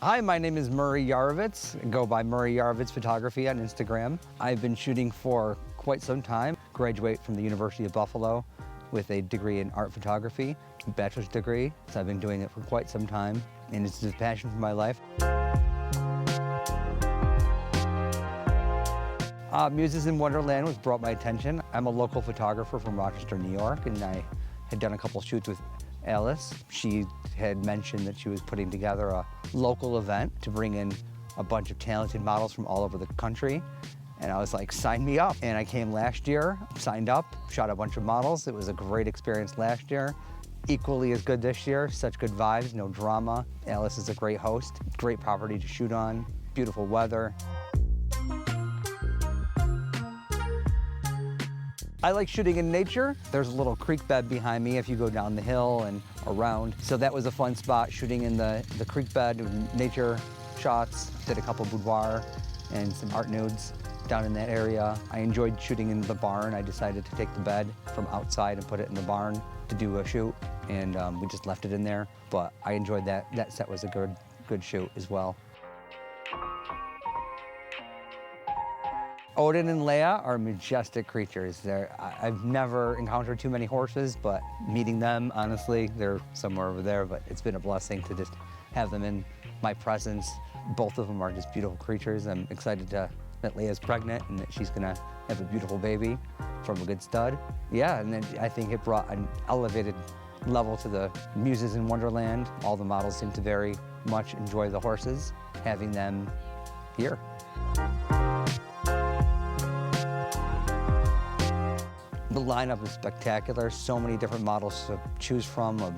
Hi, my name is 𝒂𝒍𝒍. I go by 𝒂𝒍𝒍 Photography on Instagram. I've been shooting for quite some time. Graduate from the University of Buffalo with a degree in art photography, a bachelor's degree. So I've been doing it for quite some time, and it's a passion for my life. Muses in Wonderland was brought my attention. I'm a local photographer from Rochester, New York, and I had done a couple shoots with Alice. She had mentioned that she was putting together a local event to bring in a bunch of talented models from all over the country. And I was like, sign me up. And I came last year, signed up, shot a bunch of models. It was a great experience last year. Equally as good this year, such good vibes, no drama. Alice is a great host, great property to shoot on, beautiful weather. I like shooting in nature. There's a little creek bed behind me if you go down the hill and around. So that was a fun spot, shooting in the creek bed, nature shots. Did a couple boudoir and some art nudes down in that area. I enjoyed shooting in the barn. I decided to take the bed from outside and put it in the barn to do a shoot, and we just left it in there. But I enjoyed that. That set was a good shoot as well. Odin and Leia are majestic creatures. I've never encountered too many horses, but meeting them, honestly, they're somewhere over there, but it's been a blessing to just have them in my presence. Both of them are just beautiful creatures. I'm excited that Leia's pregnant and that she's gonna have a beautiful baby from a good stud. Yeah, and then I think it brought an elevated level to the Muses in Wonderland. All the models seem to very much enjoy the horses, having them here. The lineup is spectacular. So many different models to choose from, of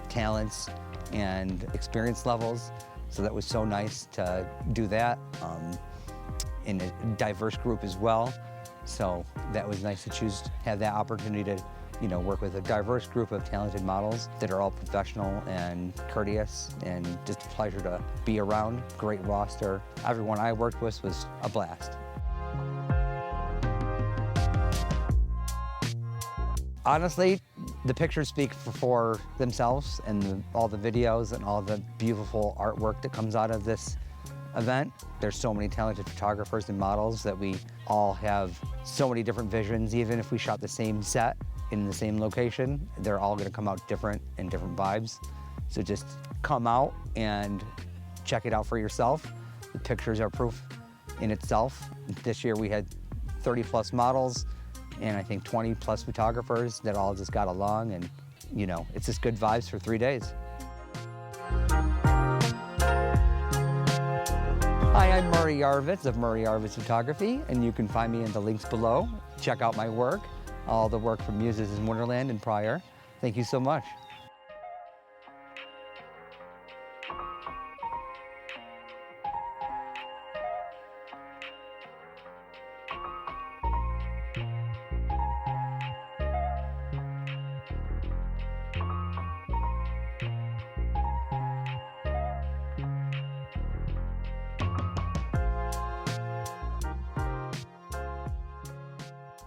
talents and experience levels. So that was so nice to do that in a diverse group as well. So that was nice to have that opportunity to, work with a diverse group of talented models that are all professional and courteous, and just a pleasure to be around. Great roster. Everyone I worked with was a blast. Honestly, the pictures speak for themselves, and all the videos and all the beautiful artwork that comes out of this event. There's so many talented photographers and models that we all have so many different visions. Even if we shot the same set in the same location, they're all gonna come out different and different vibes. So just come out and check it out for yourself. The pictures are proof in itself. This year we had 30+ models, and I think 20+ photographers that all just got along, and it's just good vibes for 3 days. Hi, I'm 𝒂𝒍𝒍 of 𝒂𝒍𝒍 Photography, and you can find me in the links below. Check out my work, all the work from Muses in Wonderland and prior. Thank you so much.